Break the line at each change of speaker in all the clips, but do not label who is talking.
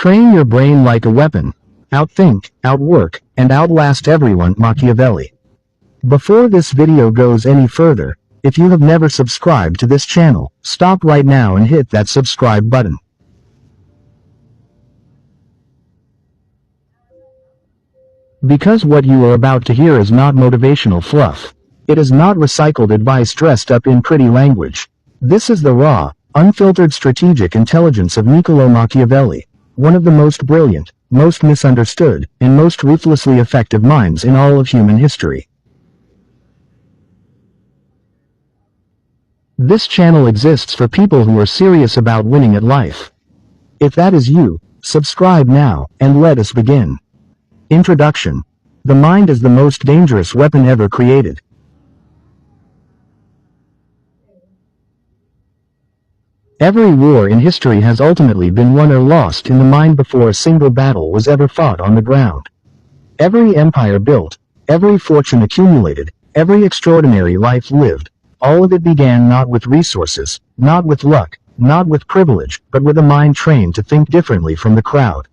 Train your brain like a weapon. Outthink, outwork, and outlast everyone. Machiavelli. Before this video goes any further, if you have never subscribed to this channel, stop right now and hit that subscribe button. Because what you are about to hear is not motivational fluff. It is not recycled advice dressed up in pretty language. This is the raw, unfiltered strategic intelligence of Niccolò Machiavelli, one of the most brilliant, most misunderstood, and most ruthlessly effective minds in all of human history. This channel exists for people who are serious about winning at life. If that is you, subscribe now, and let us begin. Introduction. The mind is the most dangerous weapon ever created. Every war in history has ultimately been won or lost in the mind before a single battle was ever fought on the ground. Every empire built, every fortune accumulated, every extraordinary life lived, all of it began not with resources, not with luck, not with privilege, but with a mind trained to think differently from the crowd.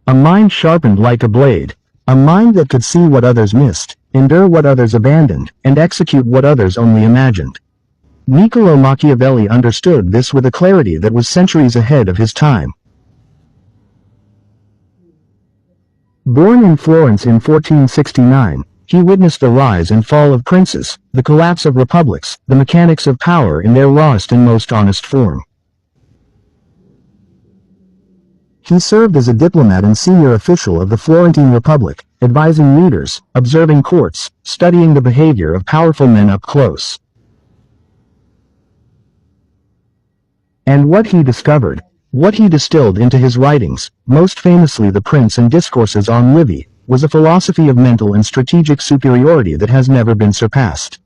A mind sharpened like a blade, a mind that could see what others missed, endure what others abandoned, and execute what others only imagined. Niccolò Machiavelli understood this with a clarity that was centuries ahead of his time. Born in Florence in 1469, he witnessed the rise and fall of princes, the collapse of republics, the mechanics of power in their rawest and most honest form. He served as a diplomat and senior official of the Florentine Republic, advising leaders, observing courts, studying the behavior of powerful men up close. And what he discovered, what he distilled into his writings, most famously The Prince and Discourses on Livy, was a philosophy of mental and strategic superiority that has never been surpassed.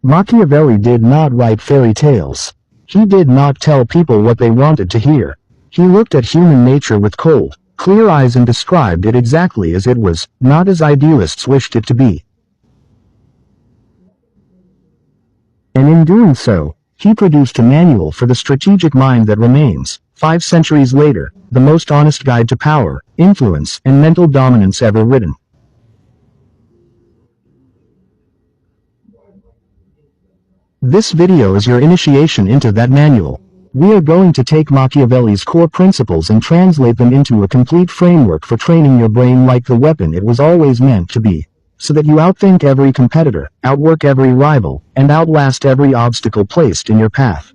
Machiavelli did not write fairy tales. He did not tell people what they wanted to hear. He looked at human nature with cold, clear eyes and described it exactly as it was, not as idealists wished it to be. And in doing so, he produced a manual for the strategic mind that remains, 5 centuries later, the most honest guide to power, influence, and mental dominance ever written. This video is your initiation into that manual. We are going to take Machiavelli's core principles and translate them into a complete framework for training your brain like the weapon it was always meant to be, so that you outthink every competitor, outwork every rival, and outlast every obstacle placed in your path.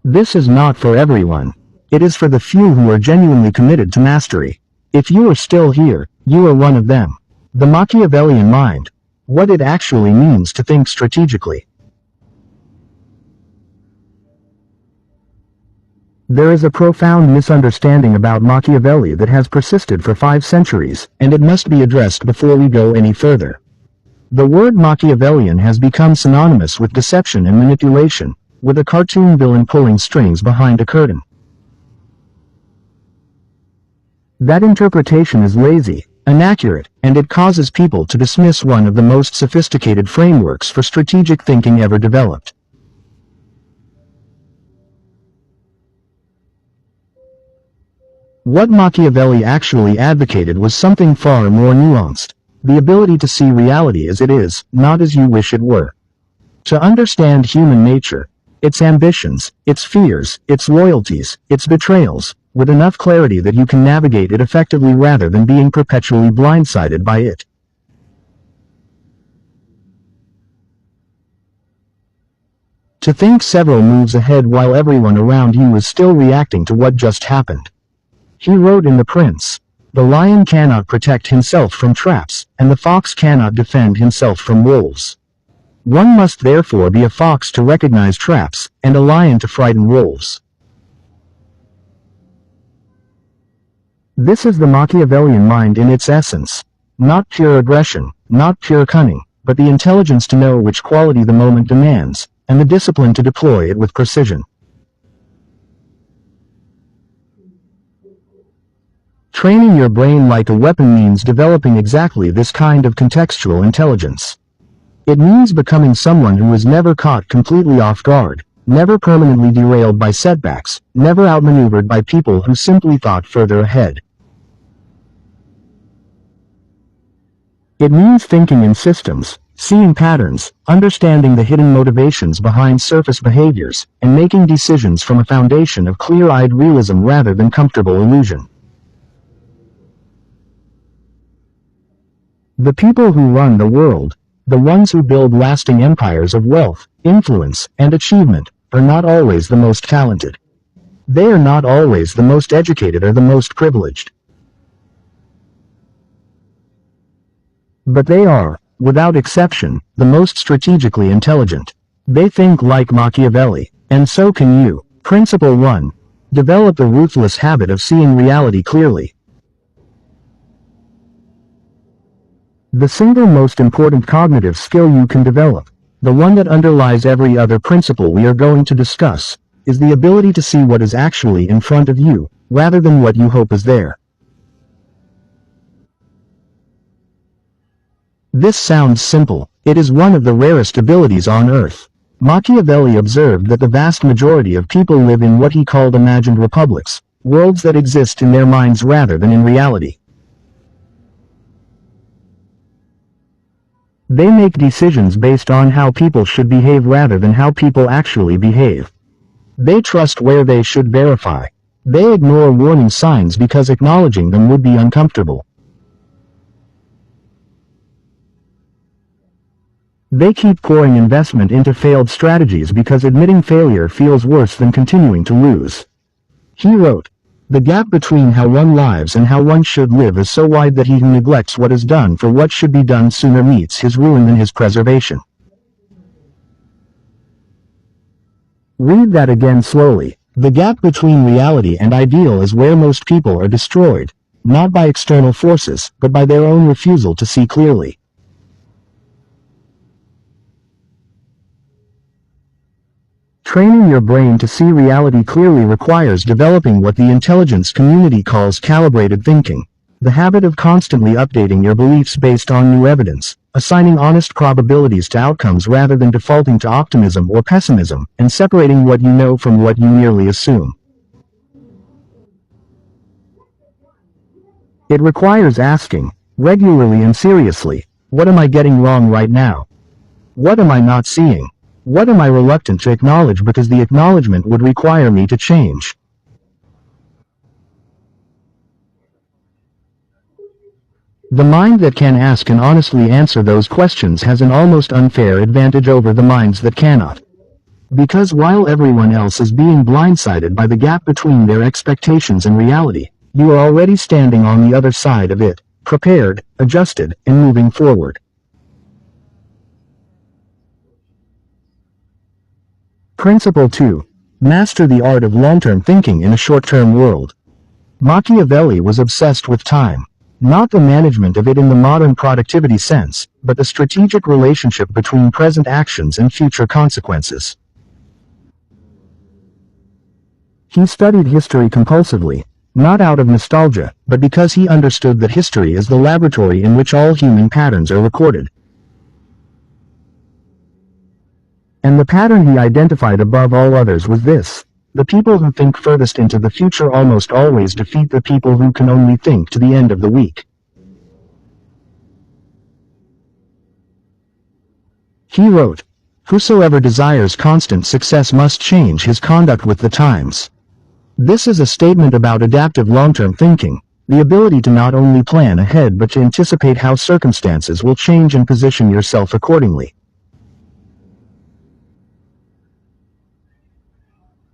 This is not for everyone. It is for the few who are genuinely committed to mastery. If you are still here, you are one of them. The Machiavellian mind. What it actually means to think strategically. There is a profound misunderstanding about Machiavelli that has persisted for 5 centuries, and it must be addressed before we go any further. The word Machiavellian has become synonymous with deception and manipulation, with a cartoon villain pulling strings behind a curtain. That interpretation is lazy, inaccurate, and it causes people to dismiss one of the most sophisticated frameworks for strategic thinking ever developed. What Machiavelli actually advocated was something far more nuanced, the ability to see reality as it is, not as you wish it were. To understand human nature, its ambitions, its fears, its loyalties, its betrayals, with enough clarity that you can navigate it effectively rather than being perpetually blindsided by it. To think several moves ahead while everyone around you is still reacting to what just happened. He wrote in The Prince, "The lion cannot protect himself from traps, and the fox cannot defend himself from wolves. One must therefore be a fox to recognize traps, and a lion to frighten wolves." This is the Machiavellian mind in its essence. Not pure aggression, not pure cunning, but the intelligence to know which quality the moment demands, and the discipline to deploy it with precision. Training your brain like a weapon means developing exactly this kind of contextual intelligence. It means becoming someone who is never caught completely off guard, never permanently derailed by setbacks, never outmaneuvered by people who simply thought further ahead. It means thinking in systems, seeing patterns, understanding the hidden motivations behind surface behaviors, and making decisions from a foundation of clear-eyed realism rather than comfortable illusion. The people who run the world, the ones who build lasting empires of wealth, influence, and achievement, are not always the most talented. They are not always the most educated or the most privileged. But they are, without exception, the most strategically intelligent. They think like Machiavelli, and so can you. Principle 1. Develop the ruthless habit of seeing reality clearly. The single most important cognitive skill you can develop, the one that underlies every other principle we are going to discuss, is the ability to see what is actually in front of you, rather than what you hope is there. This sounds simple. It is one of the rarest abilities on Earth. Machiavelli observed that the vast majority of people live in what he called imagined republics, worlds that exist in their minds rather than in reality. They make decisions based on how people should behave rather than how people actually behave. They trust where they should verify. They ignore warning signs because acknowledging them would be uncomfortable. They keep pouring investment into failed strategies because admitting failure feels worse than continuing to lose. He wrote, "The gap between how one lives and how one should live is so wide that he who neglects what is done for what should be done sooner meets his ruin than his preservation." Read that again slowly. The gap between reality and ideal is where most people are destroyed, not by external forces, but by their own refusal to see clearly. Training your brain to see reality clearly requires developing what the intelligence community calls calibrated thinking, the habit of constantly updating your beliefs based on new evidence, assigning honest probabilities to outcomes rather than defaulting to optimism or pessimism, and separating what you know from what you merely assume. It requires asking, regularly and seriously, what am I getting wrong right now? What am I not seeing? What am I reluctant to acknowledge because the acknowledgement would require me to change? The mind that can ask and honestly answer those questions has an almost unfair advantage over the minds that cannot. Because while everyone else is being blindsided by the gap between their expectations and reality, you are already standing on the other side of it, prepared, adjusted, and moving forward. Principle 2. Master the art of long-term thinking in a short-term world. Machiavelli was obsessed with time. Not the management of it in the modern productivity sense, but the strategic relationship between present actions and future consequences. He studied history compulsively, not out of nostalgia, but because he understood that history is the laboratory in which all human patterns are recorded. And the pattern he identified above all others was this: the people who think furthest into the future almost always defeat the people who can only think to the end of the week. He wrote, "Whosoever desires constant success must change his conduct with the times." This is a statement about adaptive long-term thinking, the ability to not only plan ahead but to anticipate how circumstances will change and position yourself accordingly.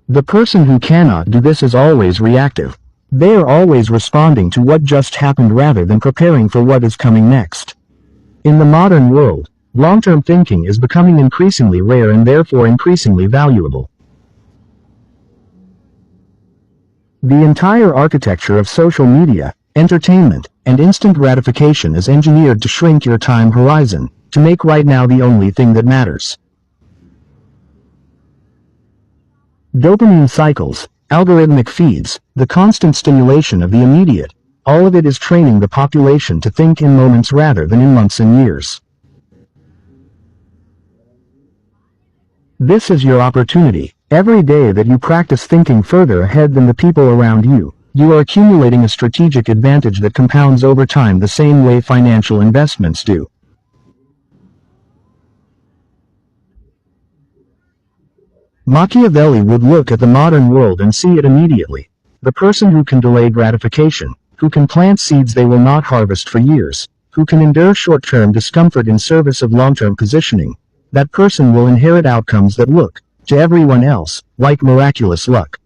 The person who cannot do this is always reactive. They are always responding to what just happened rather than preparing for what is coming next. In the modern world, long-term thinking is becoming increasingly rare and therefore increasingly valuable. The entire architecture of social media, entertainment, and instant gratification is engineered to shrink your time horizon, to make right now the only thing that matters. Dopamine cycles, algorithmic feeds, the constant stimulation of the immediate, All of it is training the population to think in moments rather than in months and years. This is your opportunity. Every day that you practice thinking further ahead than the people around you, you are accumulating a strategic advantage that compounds over time the same way financial investments do. Machiavelli would look at the modern world and see it immediately. The person who can delay gratification, who can plant seeds they will not harvest for years, who can endure short-term discomfort in service of long-term positioning, that person will inherit outcomes that look, to everyone else, like miraculous luck.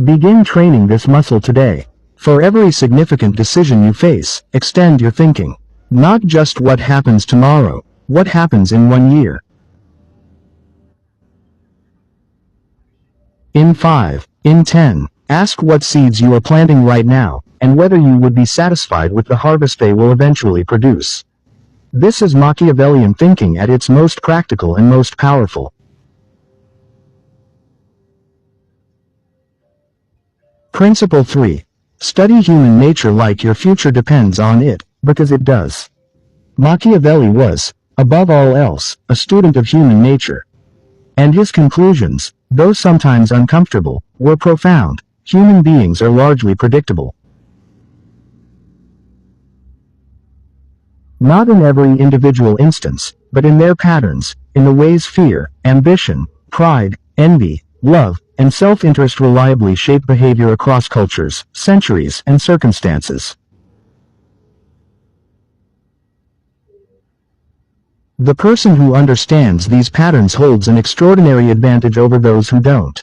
Begin training this muscle today. For every significant decision you face, extend your thinking. Not just what happens tomorrow, what happens in 1 year. In 5, in 10, ask what seeds you are planting right now, and whether you would be satisfied with the harvest they will eventually produce. This is Machiavellian thinking at its most practical and most powerful. Principle 3. Study human nature like your future depends on it, because it does. Machiavelli was, above all else, a student of human nature. And his conclusions, though sometimes uncomfortable, were profound. Human beings are largely predictable. Not in every individual instance, but in their patterns, in the ways fear, ambition, pride, envy, love, and self-interest reliably shape behavior across cultures, centuries, and circumstances. The person who understands these patterns holds an extraordinary advantage over those who don't.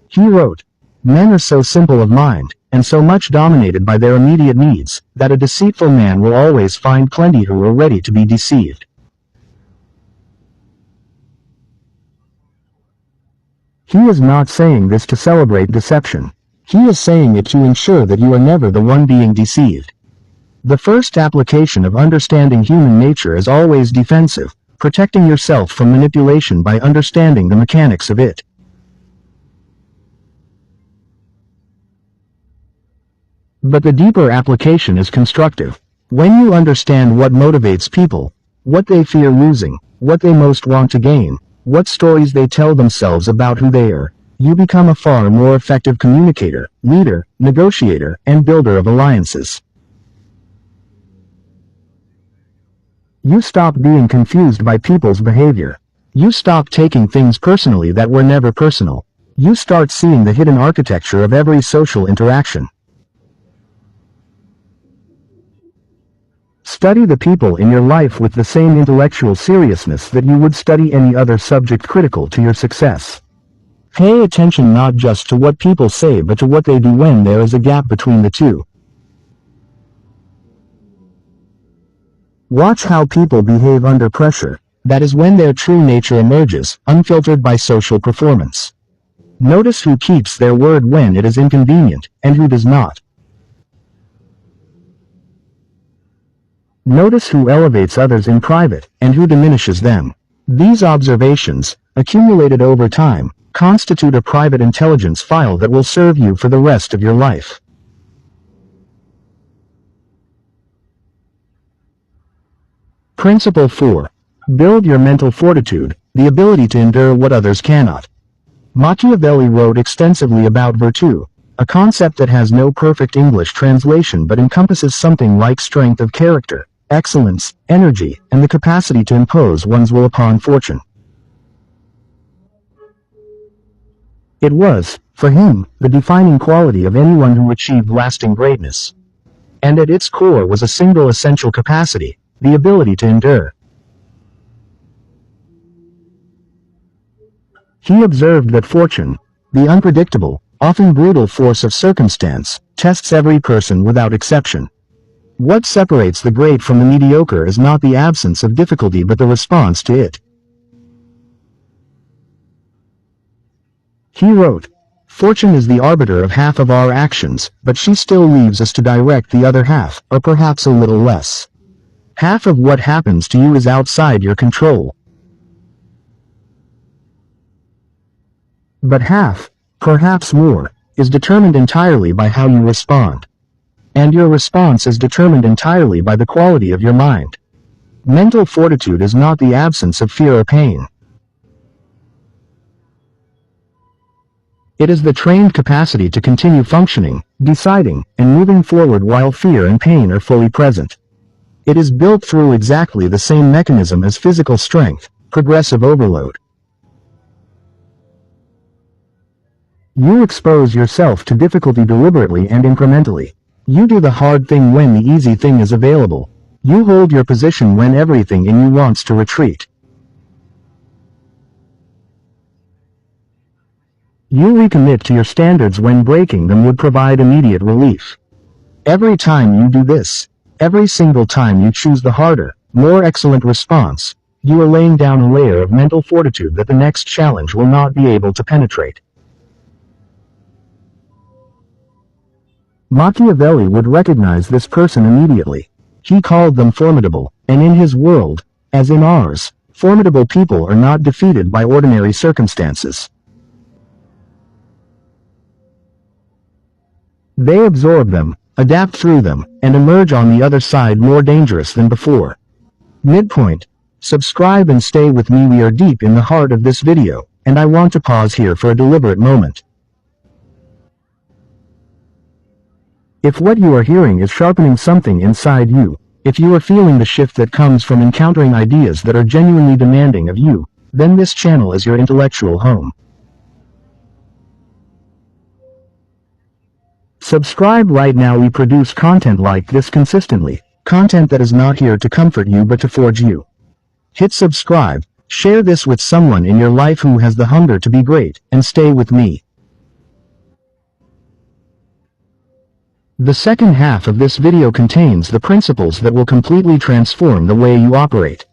He wrote, "Men are so simple of mind, and so much dominated by their immediate needs, that a deceitful man will always find plenty who are ready to be deceived." He is not saying this to celebrate deception. He is saying it to ensure that you are never the one being deceived. The first application of understanding human nature is always defensive, protecting yourself from manipulation by understanding the mechanics of it. But the deeper application is constructive. When you understand what motivates people, what they fear losing, what they most want to gain, what stories they tell themselves about who they are, you become a far more effective communicator, leader, negotiator, and builder of alliances. You stop being confused by people's behavior. You stop taking things personally that were never personal. You start seeing the hidden architecture of every social interaction. Study the people in your life with the same intellectual seriousness that you would study any other subject critical to your success. Pay attention not just to what people say but to what they do when there is a gap between the two. Watch how people behave under pressure. That is when their true nature emerges, unfiltered by social performance. Notice who keeps their word when it is inconvenient, and who does not. Notice who elevates others in private, and who diminishes them. These observations, accumulated over time, constitute a private intelligence file that will serve you for the rest of your life. Principle 4. Build your mental fortitude, the ability to endure what others cannot. Machiavelli wrote extensively about virtue, a concept that has no perfect English translation but encompasses something like strength of character, excellence, energy, and the capacity to impose one's will upon fortune. It was, for him, the defining quality of anyone who achieved lasting greatness. And at its core was a single essential capacity, the ability to endure. He observed that fortune, the unpredictable, often brutal force of circumstance, tests every person without exception. What separates the great from the mediocre is not the absence of difficulty but the response to it. He wrote, "Fortune is the arbiter of half of our actions, but she still leaves us to direct the other half, or perhaps a little less. Half of what happens to you is outside your control. But half, perhaps more, is determined entirely by how you respond. And your response is determined entirely by the quality of your mind. Mental fortitude is not the absence of fear or pain. It is the trained capacity to continue functioning, deciding, and moving forward while fear and pain are fully present. It is built through exactly the same mechanism as physical strength, progressive overload. You expose yourself to difficulty deliberately and incrementally. You do the hard thing when the easy thing is available. You hold your position when everything in you wants to retreat. You recommit to your standards when breaking them would provide immediate relief. Every time you do this, every single time you choose the harder, more excellent response, you are laying down a layer of mental fortitude that the next challenge will not be able to penetrate. Machiavelli would recognize this person immediately. He called them formidable, and in his world, as in ours, formidable people are not defeated by ordinary circumstances. They absorb them, adapt through them, and emerge on the other side more dangerous than before. Midpoint. Subscribe and stay with me. We are deep in the heart of this video, and I want to pause here for a deliberate moment. If what you are hearing is sharpening something inside you, if you are feeling the shift that comes from encountering ideas that are genuinely demanding of you, then this channel is your intellectual home. Subscribe right now. We produce content like this consistently, content that is not here to comfort you but to forge you. Hit subscribe, share this with someone in your life who has the hunger to be great, and stay with me. The second half of this video contains the principles that will completely transform the way you operate.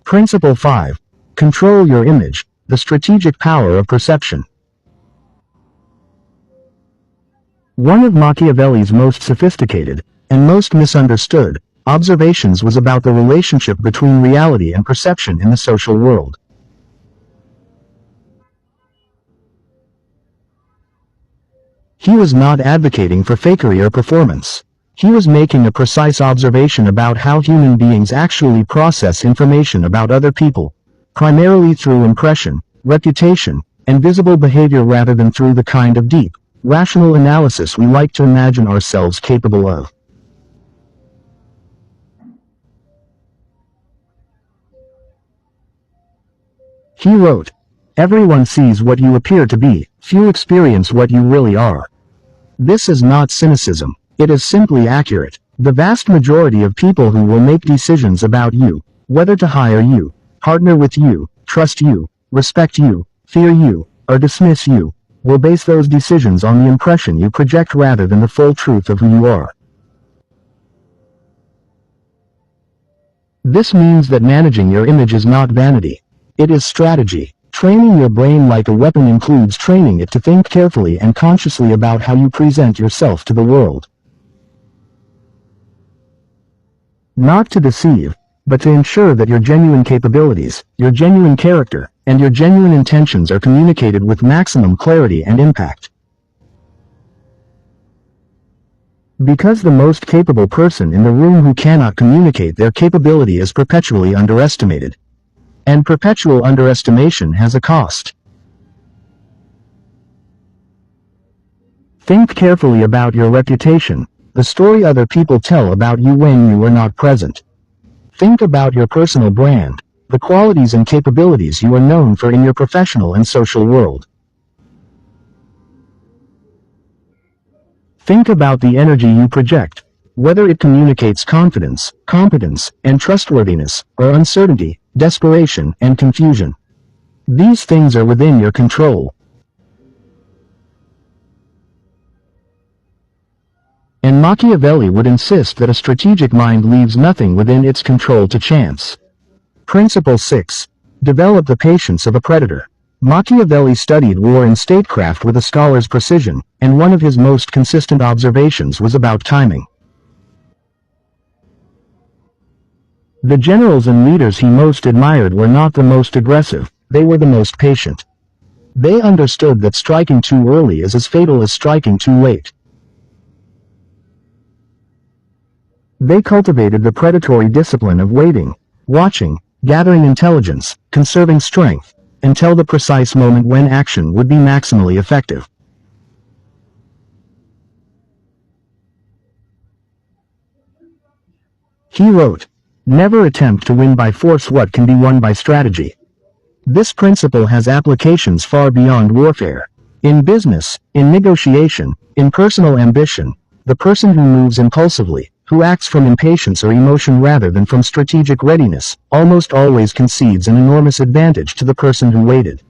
Principle 5. Control your image, the strategic power of perception. One of Machiavelli's most sophisticated, and most misunderstood, observations was about the relationship between reality and perception in the social world. He was not advocating for fakery or performance. He was making a precise observation about how human beings actually process information about other people, primarily through impression, reputation, and visible behavior rather than through the kind of deep, rational analysis we like to imagine ourselves capable of. He wrote, "Everyone sees what you appear to be, few experience what you really are." This is not cynicism, it is simply accurate. The vast majority of people who will make decisions about you, whether to hire you, partner with you, trust you, respect you, fear you, or dismiss you, will base those decisions on the impression you project rather than the full truth of who you are. This means that managing your image is not vanity. It is strategy. Training your brain like a weapon includes training it to think carefully and consciously about how you present yourself to the world. Not to deceive, but to ensure that your genuine capabilities, your genuine character, and your genuine intentions are communicated with maximum clarity and impact. Because the most capable person in the room who cannot communicate their capability is perpetually underestimated. And perpetual underestimation has a cost. Think carefully about your reputation, the story other people tell about you when you are not present. Think about your personal brand, the qualities and capabilities you are known for in your professional and social world. Think about the energy you project, whether it communicates confidence, competence, and trustworthiness, or uncertainty, desperation, and confusion. These things are within your control. And Machiavelli would insist that a strategic mind leaves nothing within its control to chance. Principle 6. Develop the patience of a predator. Machiavelli studied war and statecraft with a scholar's precision, and one of his most consistent observations was about timing. The generals and leaders he most admired were not the most aggressive, they were the most patient. They understood that striking too early is as fatal as striking too late. They cultivated the predatory discipline of waiting, watching, gathering intelligence, conserving strength, until the precise moment when action would be maximally effective. He wrote, "Never attempt to win by force what can be won by strategy." This principle has applications far beyond warfare. In business, in negotiation, in personal ambition, the person who moves impulsively, who acts from impatience or emotion rather than from strategic readiness, almost always concedes an enormous advantage to the person who waited.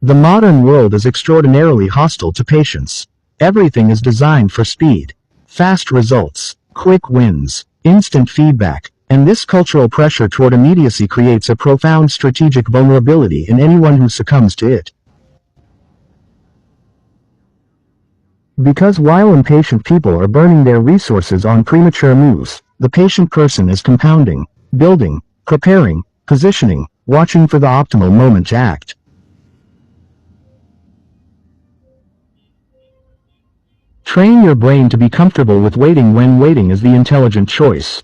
The modern world is extraordinarily hostile to patience. Everything is designed for speed, fast results, quick wins, instant feedback, and this cultural pressure toward immediacy creates a profound strategic vulnerability in anyone who succumbs to it. Because while impatient people are burning their resources on premature moves, the patient person is compounding, building, preparing, positioning, watching for the optimal moment to act. Train your brain to be comfortable with waiting when waiting is the intelligent choice.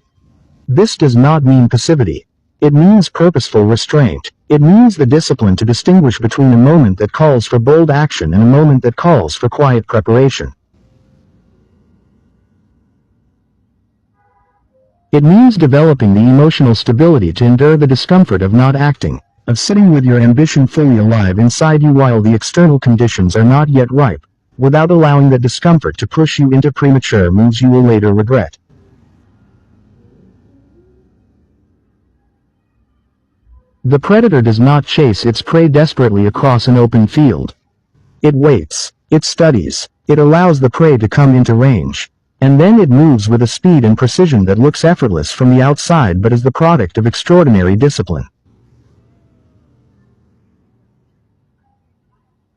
This does not mean passivity. It means purposeful restraint. It means the discipline to distinguish between a moment that calls for bold action and a moment that calls for quiet preparation. It means developing the emotional stability to endure the discomfort of not acting, of sitting with your ambition fully alive inside you while the external conditions are not yet ripe, without allowing that discomfort to push you into premature moves you will later regret. The predator does not chase its prey desperately across an open field. It waits, it studies, it allows the prey to come into range, and then it moves with a speed and precision that looks effortless from the outside but is the product of extraordinary discipline.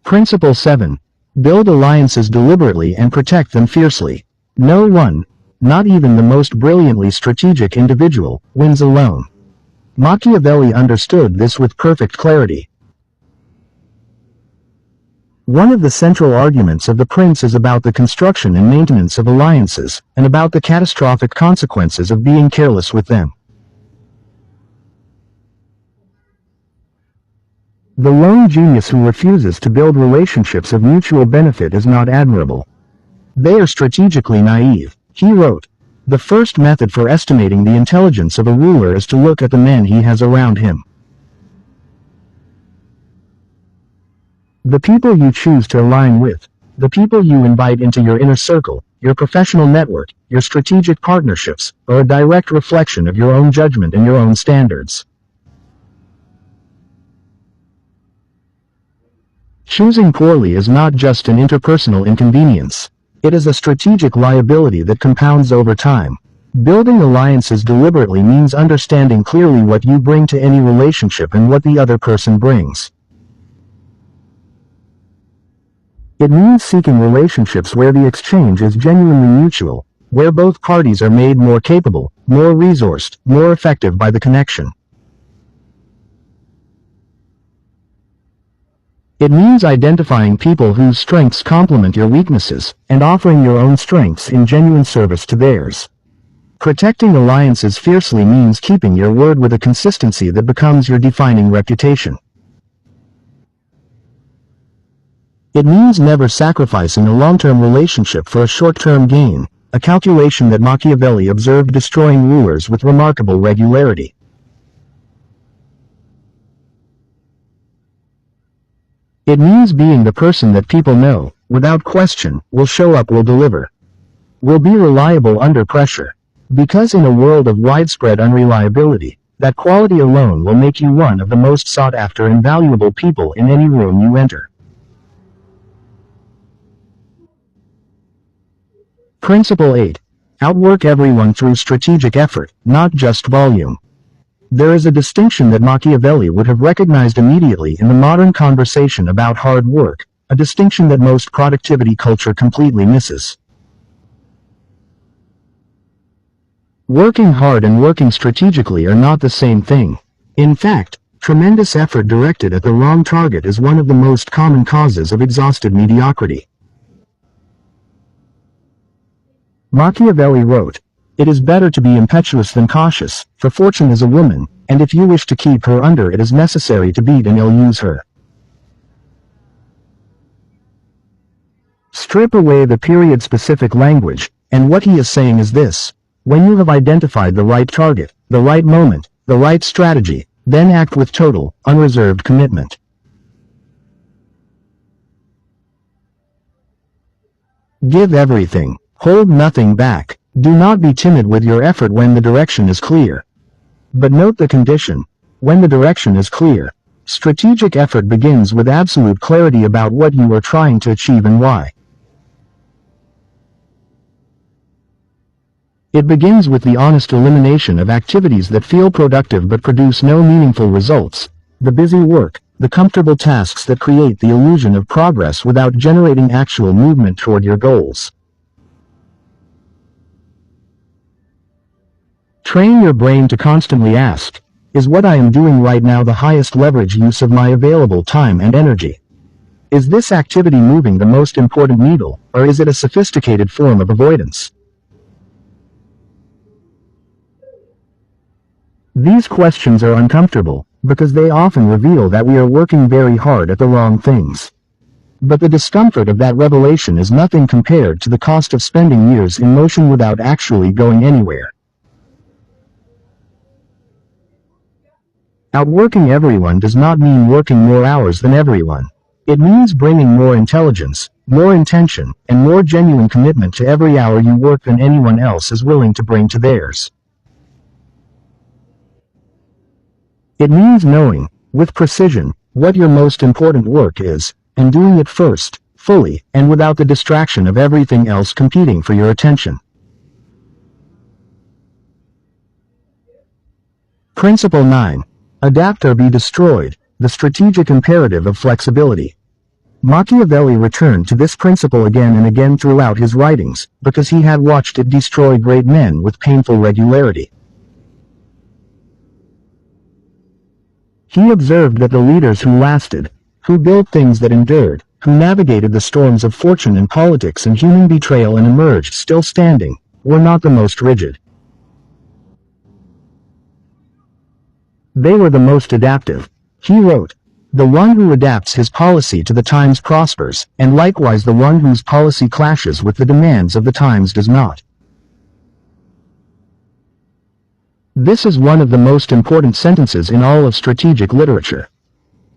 Principle 7. Build alliances deliberately and protect them fiercely. No one, not even the most brilliantly strategic individual, wins alone. Machiavelli understood this with perfect clarity. One of the central arguments of The Prince is about the construction and maintenance of alliances, and about the catastrophic consequences of being careless with them. The lone genius who refuses to build relationships of mutual benefit is not admirable. They are strategically naive. He wrote, "The first method for estimating the intelligence of a ruler is to look at the men he has around him." The people you choose to align with, the people you invite into your inner circle, your professional network, your strategic partnerships, are a direct reflection of your own judgment and your own standards. Choosing poorly is not just an interpersonal inconvenience. It is a strategic liability that compounds over time. Building alliances deliberately means understanding clearly what you bring to any relationship and what the other person brings. It means seeking relationships where the exchange is genuinely mutual, where both parties are made more capable, more resourced, more effective by the connection. It means identifying people whose strengths complement your weaknesses, and offering your own strengths in genuine service to theirs. Protecting alliances fiercely means keeping your word with a consistency that becomes your defining reputation. It means never sacrificing a long-term relationship for a short-term gain, a calculation that Machiavelli observed destroying rulers with remarkable regularity. It means being the person that people know, without question, will show up, will deliver, will be reliable under pressure. Because in a world of widespread unreliability, that quality alone will make you one of the most sought-after and valuable people in any room you enter. Principle 8. Outwork everyone through strategic effort, not just volume. There is a distinction that Machiavelli would have recognized immediately in the modern conversation about hard work, a distinction that most productivity culture completely misses. Working hard and working strategically are not the same thing. In fact, tremendous effort directed at the wrong target is one of the most common causes of exhausted mediocrity. Machiavelli wrote, "It is better to be impetuous than cautious, for fortune is a woman, and if you wish to keep her under it is necessary to beat and ill-use her." Strip away the period-specific language, and what he is saying is this: when you have identified the right target, the right moment, the right strategy, then act with total, unreserved commitment. Give everything. Hold nothing back. Do not be timid with your effort when the direction is clear. But note the condition. When the direction is clear, strategic effort begins with absolute clarity about what you are trying to achieve and why. It begins with the honest elimination of activities that feel productive but produce no meaningful results, the busy work, the comfortable tasks that create the illusion of progress without generating actual movement toward your goals. Train your brain to constantly ask, is what I am doing right now the highest leverage use of my available time and energy? Is this activity moving the most important needle, or is it a sophisticated form of avoidance? These questions are uncomfortable, because they often reveal that we are working very hard at the wrong things. But the discomfort of that revelation is nothing compared to the cost of spending years in motion without actually going anywhere. Outworking everyone does not mean working more hours than everyone. It means bringing more intelligence, more intention, and more genuine commitment to every hour you work than anyone else is willing to bring to theirs. It means knowing, with precision, what your most important work is, and doing it first, fully, and without the distraction of everything else competing for your attention. Principle 9. Adapt or be destroyed, the strategic imperative of flexibility. Machiavelli returned to this principle again and again throughout his writings, because he had watched it destroy great men with painful regularity. He observed that the leaders who lasted, who built things that endured, who navigated the storms of fortune and politics and human betrayal and emerged still standing, were not the most rigid. They were the most adaptive. He wrote, "The one who adapts his policy to the times prospers, and likewise the one whose policy clashes with the demands of the times does not." This is one of the most important sentences in all of strategic literature.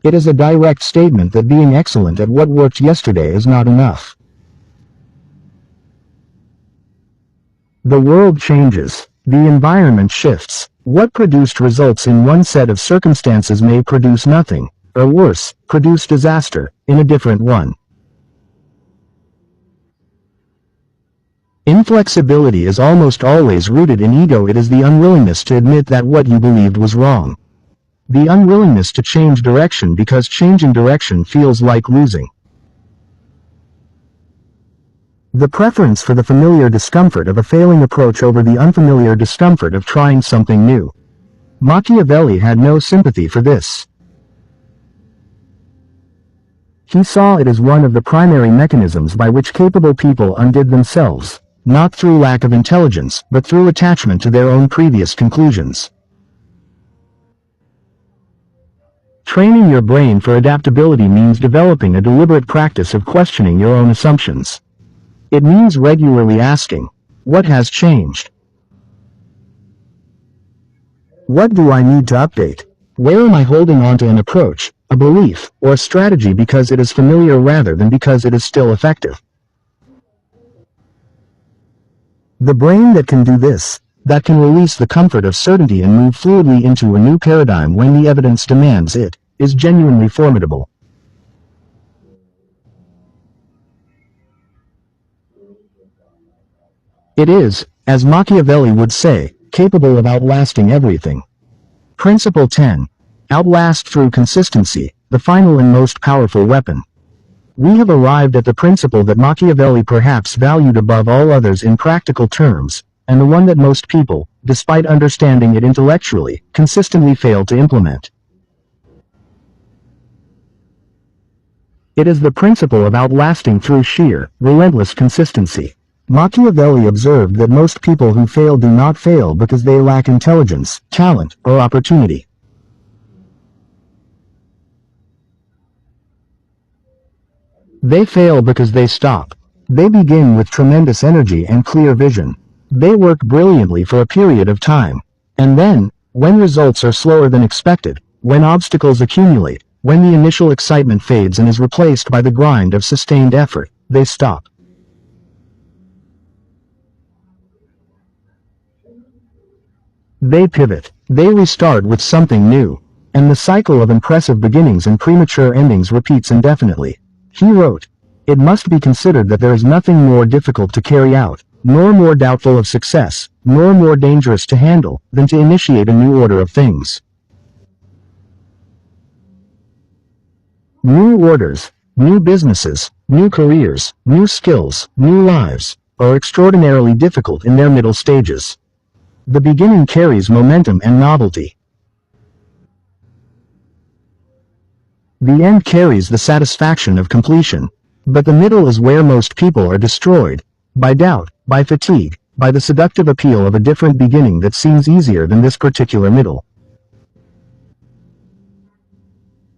It is a direct statement that being excellent at what worked yesterday is not enough. The world changes. The environment shifts. What produced results in one set of circumstances may produce nothing, or worse, produce disaster, in a different one. Inflexibility is almost always rooted in ego. It is the unwillingness to admit that what you believed was wrong. The unwillingness to change direction because changing direction feels like losing. The preference for the familiar discomfort of a failing approach over the unfamiliar discomfort of trying something new. Machiavelli had no sympathy for this. He saw it as one of the primary mechanisms by which capable people undid themselves, not through lack of intelligence, but through attachment to their own previous conclusions. Training your brain for adaptability means developing a deliberate practice of questioning your own assumptions. It means regularly asking, what has changed? What do I need to update? Where am I holding on to an approach, a belief, or a strategy because it is familiar rather than because it is still effective? The brain that can do this, that can release the comfort of certainty and move fluidly into a new paradigm when the evidence demands it, is genuinely formidable. It is, as Machiavelli would say, capable of outlasting everything. Principle 10. Outlast through consistency, the final and most powerful weapon. We have arrived at the principle that Machiavelli perhaps valued above all others in practical terms, and the one that most people, despite understanding it intellectually, consistently fail to implement. It is the principle of outlasting through sheer, relentless consistency. Machiavelli observed that most people who fail do not fail because they lack intelligence, talent, or opportunity. They fail because they stop. They begin with tremendous energy and clear vision. They work brilliantly for a period of time. And then, when results are slower than expected, when obstacles accumulate, when the initial excitement fades and is replaced by the grind of sustained effort, they stop. They pivot. They restart with something new. And the cycle of impressive beginnings and premature endings repeats indefinitely. He wrote, "It must be considered that there is nothing more difficult to carry out, nor more doubtful of success, nor more dangerous to handle, than to initiate a new order of things." New orders, new businesses, new careers, new skills, new lives, are extraordinarily difficult in their middle stages. The beginning carries momentum and novelty. The end carries the satisfaction of completion. But the middle is where most people are destroyed. By doubt, by fatigue, by the seductive appeal of a different beginning that seems easier than this particular middle.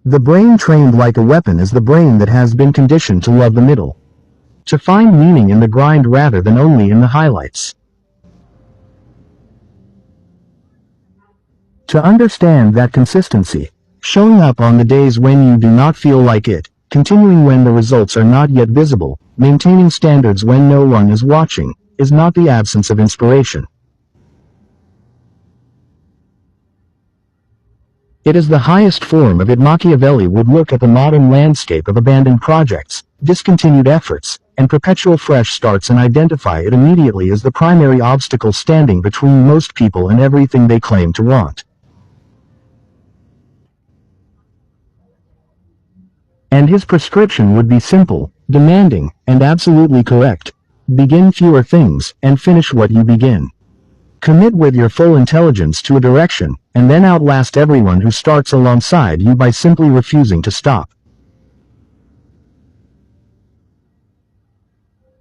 The brain trained like a weapon is the brain that has been conditioned to love the middle. To find meaning in the grind rather than only in the highlights. To understand that consistency, showing up on the days when you do not feel like it, continuing when the results are not yet visible, maintaining standards when no one is watching, is not the absence of inspiration. It is the highest form of it. Machiavelli would look at the modern landscape of abandoned projects, discontinued efforts, and perpetual fresh starts and identify it immediately as the primary obstacle standing between most people and everything they claim to want. And his prescription would be simple, demanding, and absolutely correct. Begin fewer things, and finish what you begin. Commit with your full intelligence to a direction, and then outlast everyone who starts alongside you by simply refusing to stop.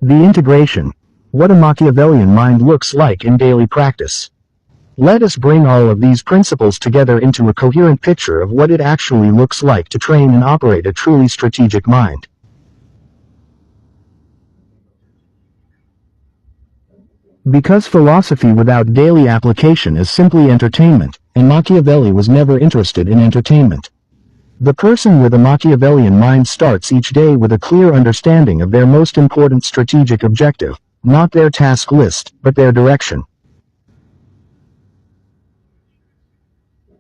The integration. What a Machiavellian mind looks like in daily practice. Let us bring all of these principles together into a coherent picture of what it actually looks like to train and operate a truly strategic mind. Because philosophy without daily application is simply entertainment, and Machiavelli was never interested in entertainment. The person with a Machiavellian mind starts each day with a clear understanding of their most important strategic objective, not their task list, but their direction.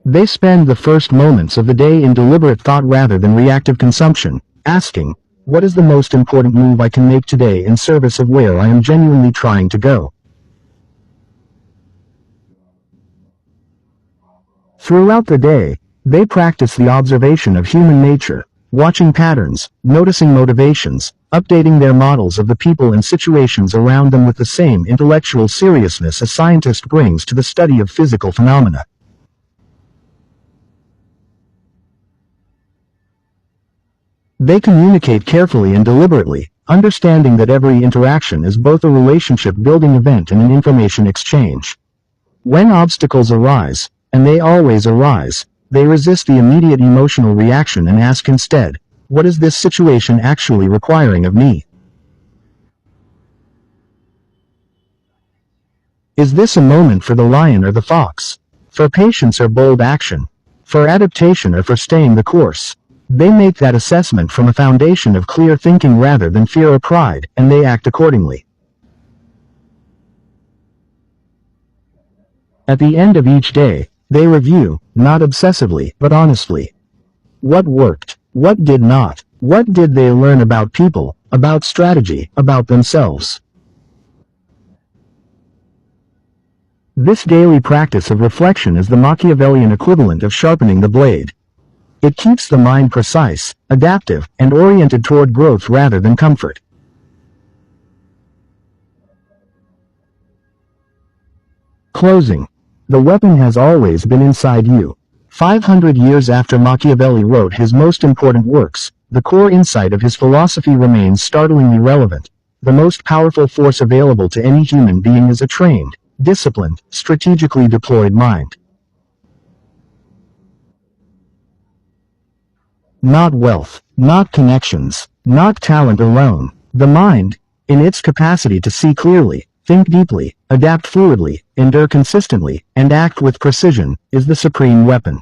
They spend the first moments of the day in deliberate thought rather than reactive consumption, asking, what is the most important move I can make today in service of where I am genuinely trying to go? Throughout the day, they practice the observation of human nature, watching patterns, noticing motivations, updating their models of the people and situations around them with the same intellectual seriousness a scientist brings to the study of physical phenomena. They communicate carefully and deliberately, understanding that every interaction is both a relationship-building event and an information exchange. When obstacles arise, and they always arise, they resist the immediate emotional reaction and ask instead, what is this situation actually requiring of me? Is this a moment for the lion or the fox? For patience or bold action? For adaptation or for staying the course? They make that assessment from a foundation of clear thinking rather than fear or pride, and they act accordingly. At the end of each day, they review, not obsessively, but honestly. What worked? What did not? What did they learn about people, about strategy, about themselves? This daily practice of reflection is the Machiavellian equivalent of sharpening the blade. It keeps the mind precise, adaptive, and oriented toward growth rather than comfort. Closing. The weapon has always been inside you. 500 years after Machiavelli wrote his most important works, the core insight of his philosophy remains startlingly relevant. The most powerful force available to any human being is a trained, disciplined, strategically deployed mind. Not wealth, not connections, not talent alone. The mind, in its capacity to see clearly, think deeply, adapt fluidly, endure consistently, and act with precision, is the supreme weapon.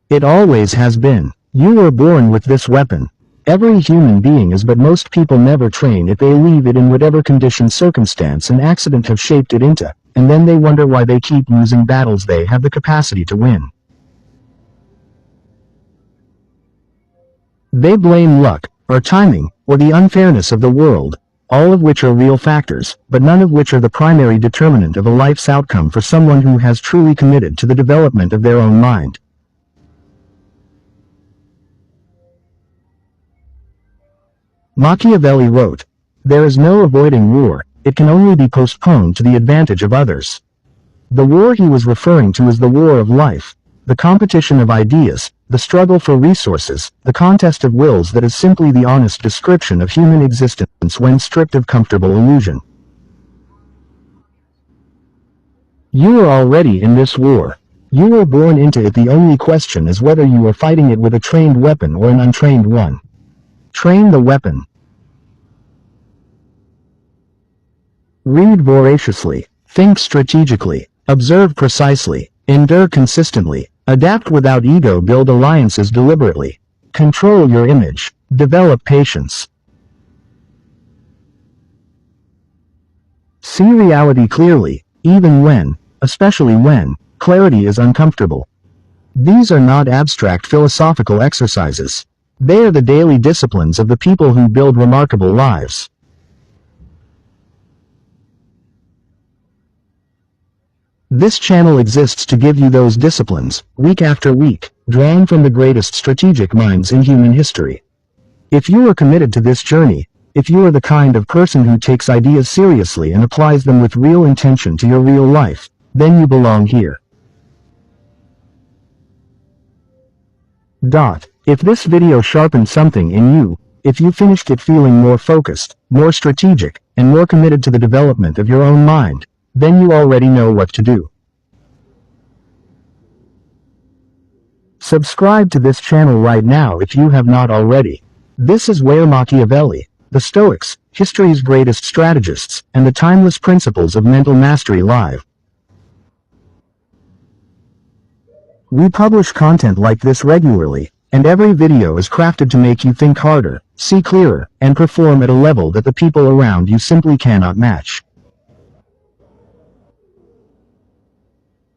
It always has been. You were born with this weapon. Every human being is, but most people never train it. They leave it in whatever condition, circumstance, and accident have shaped it into, and then they wonder why they keep losing battles they have the capacity to win. They blame luck, or timing, or the unfairness of the world, all of which are real factors, but none of which are the primary determinant of a life's outcome for someone who has truly committed to the development of their own mind. Machiavelli wrote, "There is no avoiding war, it can only be postponed to the advantage of others." The war he was referring to is the war of life, the competition of ideas, the struggle for resources, the contest of wills that is simply the honest description of human existence when stripped of comfortable illusion. You are already in this war. You were born into it. The only question is whether you are fighting it with a trained weapon or an untrained one. Train the weapon. Read voraciously, think strategically, observe precisely, endure consistently, adapt without ego, build alliances deliberately, control your image, develop patience. See reality clearly, even when, especially when, clarity is uncomfortable. These are not abstract philosophical exercises. They are the daily disciplines of the people who build remarkable lives. This channel exists to give you those disciplines, week after week, drawn from the greatest strategic minds in human history. If you are committed to this journey, if you are the kind of person who takes ideas seriously and applies them with real intention to your real life, then you belong here. If this video sharpened something in you, if you finished it feeling more focused, more strategic, and more committed to the development of your own mind, then you already know what to do. Subscribe to this channel right now if you have not already. This is where Machiavelli, the Stoics, history's greatest strategists, and the timeless principles of mental mastery live. We publish content like this regularly, and every video is crafted to make you think harder, see clearer, and perform at a level that the people around you simply cannot match.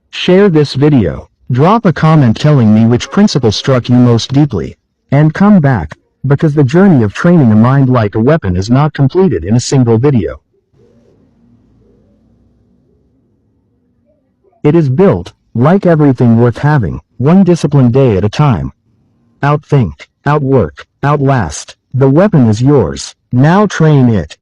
Share this video, drop a comment telling me which principle struck you most deeply, and come back, because the journey of training a mind like a weapon is not completed in a single video. It is built, like everything worth having, one disciplined day at a time. Outthink, outwork, outlast. The weapon is yours. Now train it.